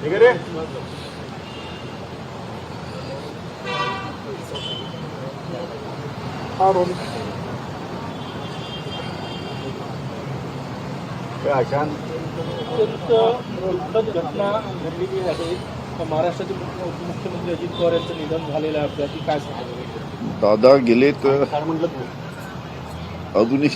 ठीक है रे। अशांत दुःखद घटना घडलेली आहे. महाराष्ट्राचे उपमुख्यमंत्री अजित पवार यांचं निधन झालेलं आहे. आपल्याची काय सांगा? दादा गेले तर काय म्हटलं तू? अजूनही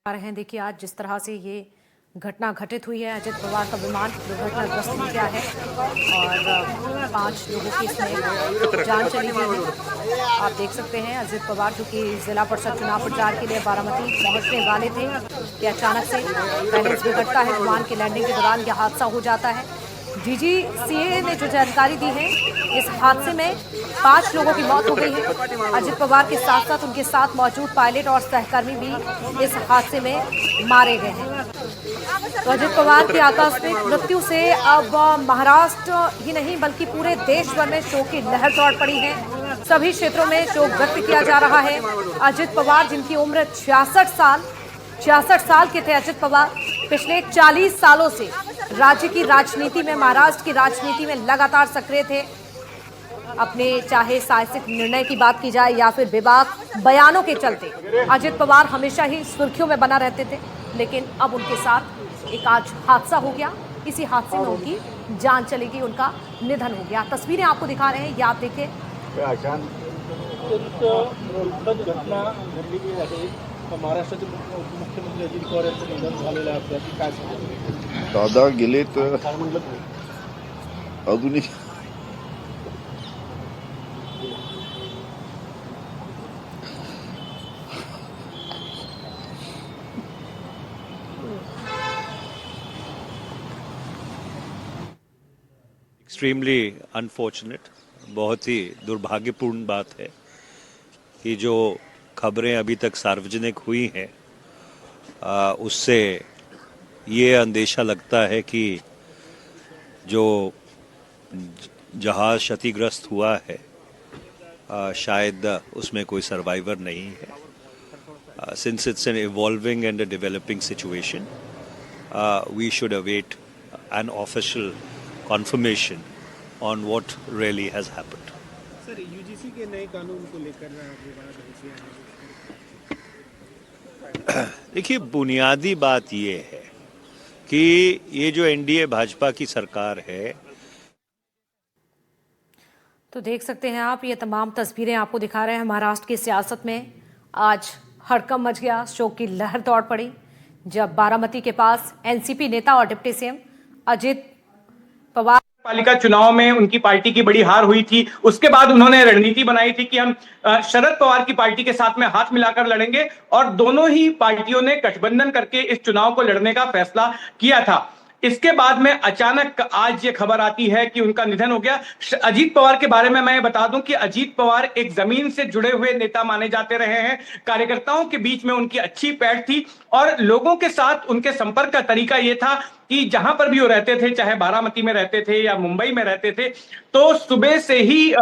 रहे हैं। देखिए आज जिस तरह से ये घटना घटित हुई है, अजित पवार का विमान दुर्घटनाग्रस्त हो गया है और 5 लोगों की इसमें जान चली गई है। आप देख सकते हैं अजित पवार जो कि जिला परिषद चुनाव प्रचार के लिए बारामती पहुंचने वाले थे कि अचानक से पहले घटता है, विमान की लैंडिंग के दौरान यह हादसा हो जाता है। डीजीसीए ने जो जानकारी दी है, इस हादसे में 5 लोगों की मौत हो गई है। अजित पवार के साथ साथ उनके साथ मौजूद पायलट और सहकर्मी भी इस हादसे में मारे गए हैं। तो अजित पवार की आकस्मिक मृत्यु से अब महाराष्ट्र ही नहीं बल्कि पूरे देश भर में शोक की लहर दौड़ पड़ी है। सभी क्षेत्रों में शोक व्यक्त किया जा रहा है। अजित पवार जिनकी उम्र 66 साल के थे, अजित पवार पिछले 40 सालों से राज्य की राजनीति में, महाराष्ट्र की राजनीति में लगातार सक्रिय थे। अपने चाहे साहसिक निर्णय की बात की जाए या फिर बेबाक बयानों के चलते अजित पवार हमेशा ही सुर्खियों में बना रहते थे, लेकिन अब उनके साथ एक आज हादसा हो गया। इसी हादसे में उनकी जान चली गई, उनका निधन हो गया। तस्वीरें आपको दिखा रहे हैं, ये आप देखिए। अशांत दुःखद घटना घडलेली आहे. महाराष्ट्राचे उपमुख्यमंत्री अजित पवार यांचं निधन झालेलं आहे. आपल्याची काय सांगा? दादा गेले तर काय म्हटलं तू? अजूनही एक्सट्रीमली अनफॉर्चुनेट, बहुत ही दुर्भाग्यपूर्ण बात है कि जो खबरें अभी तक सार्वजनिक हुई हैं उससे ये अंदेशा लगता है कि जो जहाज़ क्षतिग्रस्त हुआ है शायद उसमें कोई सर्वाइवर नहीं है। Since it's an evolving and a developing situation, we should await an official confirmation on what really has happened. Sir, UGC के नए कानून को लेकर देखिए, बुनियादी बात ये है कि ये जो एनडीए भाजपा की सरकार है, तो देख सकते हैं आप, ये तमाम तस्वीरें आपको दिखा रहे हैं। महाराष्ट्र की सियासत में आज हड़कंप मच गया, शोक की लहर दौड़ पड़ी जब बारामती के पास एनसीपी नेता और डिप्टी सीएम अजित पवार पालिका चुनाव में उनकी पार्टी की बड़ी हार हुई थी। उसके बाद उन्होंने रणनीति बनाई थी कि हम शरद पवार की पार्टी के साथ में हाथ मिलाकर लड़ेंगे, और दोनों ही पार्टियों ने गठबंधन करके इस चुनाव को लड़ने का फैसला किया था। इसके बाद में अचानक आज ये खबर आती है कि उनका निधन हो गया। अजीत पवार के बारे में मैं बता दूं कि अजीत पवार एक जमीन से जुड़े हुए नेता माने जाते रहे हैं। कार्यकर्ताओं के बीच में उनकी अच्छी पैठ थी और लोगों के साथ उनके संपर्क का तरीका ये था कि जहां पर भी वो रहते थे, चाहे बारामती में रहते थे या मुंबई में रहते थे, तो सुबह से ही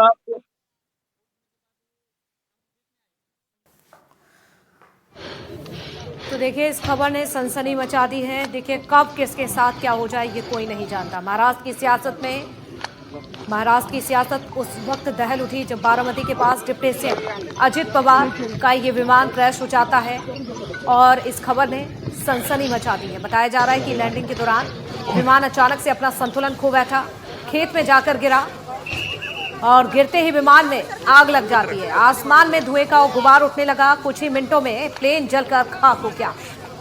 तो देखिए इस खबर ने सनसनी मचा दी है। देखिए कब किसके साथ क्या हो जाए ये कोई नहीं जानता। महाराष्ट्र की सियासत उस वक्त दहल उठी जब बारामती के पास डिप्टी सीएम अजित पवार का ये विमान क्रैश हो जाता है और इस खबर ने सनसनी मचा दी है। बताया जा रहा है कि लैंडिंग के दौरान विमान अचानक से अपना संतुलन खो बैठा, खेत में जाकर गिरा और गिरते ही विमान में आग लग जाती है। आसमान में धुएं का गुबार उठने लगा। कुछ ही मिनटों में प्लेन जलकर खाक हो गया।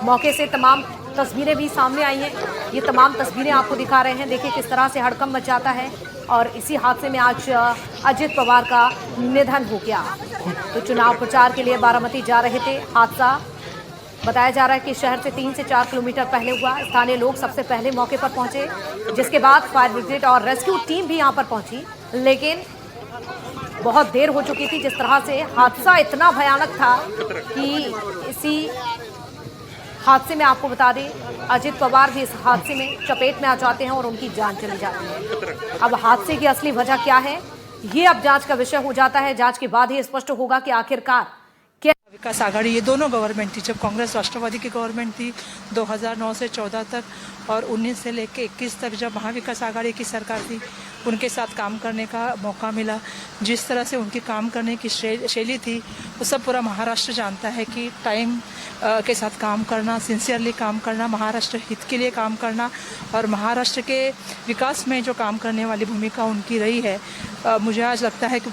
मौके से तमाम तस्वीरें भी सामने आई हैं। ये तमाम तस्वीरें आपको दिखा रहे हैं। देखिए किस तरह से हड़कंप मच जाता है और इसी हादसे में आज अजित पवार का निधन हो गया। तो चुनाव प्रचार के लिए बारामती जा रहे थे। हादसा बताया जा रहा है कि शहर से 3 से 4 किलोमीटर पहले हुआ। स्थानीय लोग सबसे पहले मौके पर पहुंचे, जिसके बाद फायर ब्रिगेड और रेस्क्यू टीम भी यहां पर पहुंची, लेकिन बहुत देर हो चुकी थी। जिस तरह से हादसा इतना भयानक था कि इसी हादसे में आपको बता दें अजित पवार भी इस हादसे में चपेट में आ जाते हैं और उनकी जान चली जाती है। अब हादसे की असली वजह क्या है ये अब जांच का विषय हो जाता है। जांच के बाद ही स्पष्ट होगा कि आखिरकार क्या। विकास आघाड़ी ये दोनों गवर्नमेंट थी, जब कांग्रेस राष्ट्रवादी की गवर्नमेंट थी 2009 से 14 तक और 19 से लेकर 21 तक जब महाविकास आघाड़ी की सरकार थी, उनके साथ काम करने का मौका मिला। जिस तरह से उनकी काम करने की शैली थी वो सब पूरा महाराष्ट्र जानता है कि टाइम के साथ काम करना, सिंसियरली काम करना, महाराष्ट्र हित के लिए काम करना और महाराष्ट्र के विकास में जो काम करने वाली भूमिका उनकी रही है। मुझे आज लगता है कि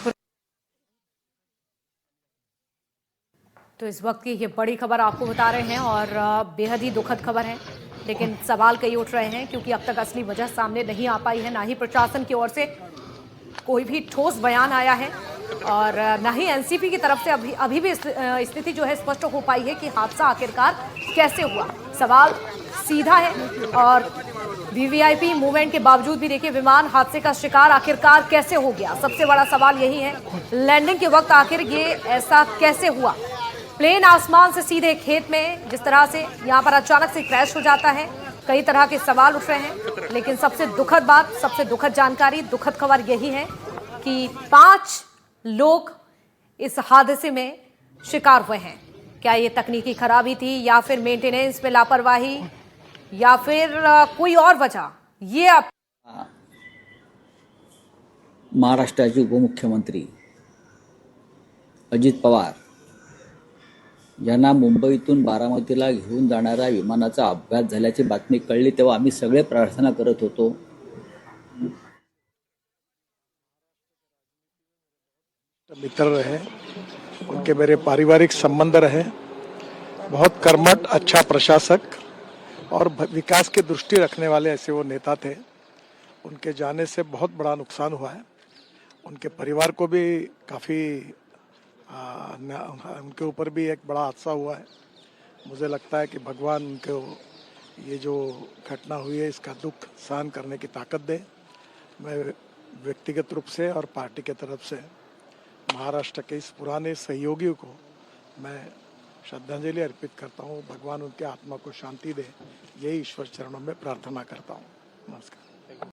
तो इस वक्त की ये बड़ी खबर आपको बता रहे हैं और बेहद ही दुखद खबर है। लेकिन सवाल कई उठ रहे हैं क्योंकि अब तक असली वजह सामने नहीं आ पाई है। ना ही प्रशासन की ओर से कोई भी ठोस बयान आया है और ना ही एनसीपी की तरफ से अभी भी स्थिति जो है स्पष्ट हो पाई है कि हादसा आखिरकार कैसे हुआ। सवाल सीधा है और वीवीआईपी मूवमेंट के बावजूद भी देखिए विमान हादसे का शिकार आखिरकार कैसे हो गया। सबसे बड़ा सवाल यही है, लैंडिंग के वक्त आखिर ये ऐसा कैसे हुआ। प्लेन आसमान से सीधे खेत में जिस तरह से यहाँ पर अचानक से क्रैश हो जाता है, कई तरह के सवाल उठ रहे हैं। लेकिन सबसे दुखद बात, सबसे दुखद जानकारी, दुखद खबर यही है कि 5 लोग इस हादसे में शिकार हुए हैं। क्या ये तकनीकी खराबी थी या फिर मेंटेनेंस में लापरवाही या फिर कोई और वजह, ये अब महाराष्ट्राचे उपमुख्यमंत्री अजित पवार यांना मुंबईतून बारामतीला घेऊन जाणाऱ्या विमानाचा अपघात झाल्याची बातमी कळली तेव्हा आम्ही सगळे प्रार्थना करत होतो। मित्र रहे, उनके मेरे पारिवारिक संबंध रहे, बहुत कर्मठ अच्छा प्रशासक और विकास की दृष्टि रखने वाले ऐसे वो नेता थे। उनके जाने से बहुत बड़ा नुकसान हुआ है। उनके परिवार को भी काफ़ी उनके ऊपर भी एक बड़ा हादसा हुआ है। मुझे लगता है कि भगवान उनको ये जो घटना हुई है इसका दुख सहन करने की ताकत दे। मैं व्यक्तिगत रूप से और पार्टी के तरफ से महाराष्ट्र के इस पुराने सहयोगियों को मैं श्रद्धांजलि अर्पित करता हूँ। भगवान उनके आत्मा को शांति दे, यही ईश्वर चरणों में प्रार्थना करता हूँ। नमस्कार।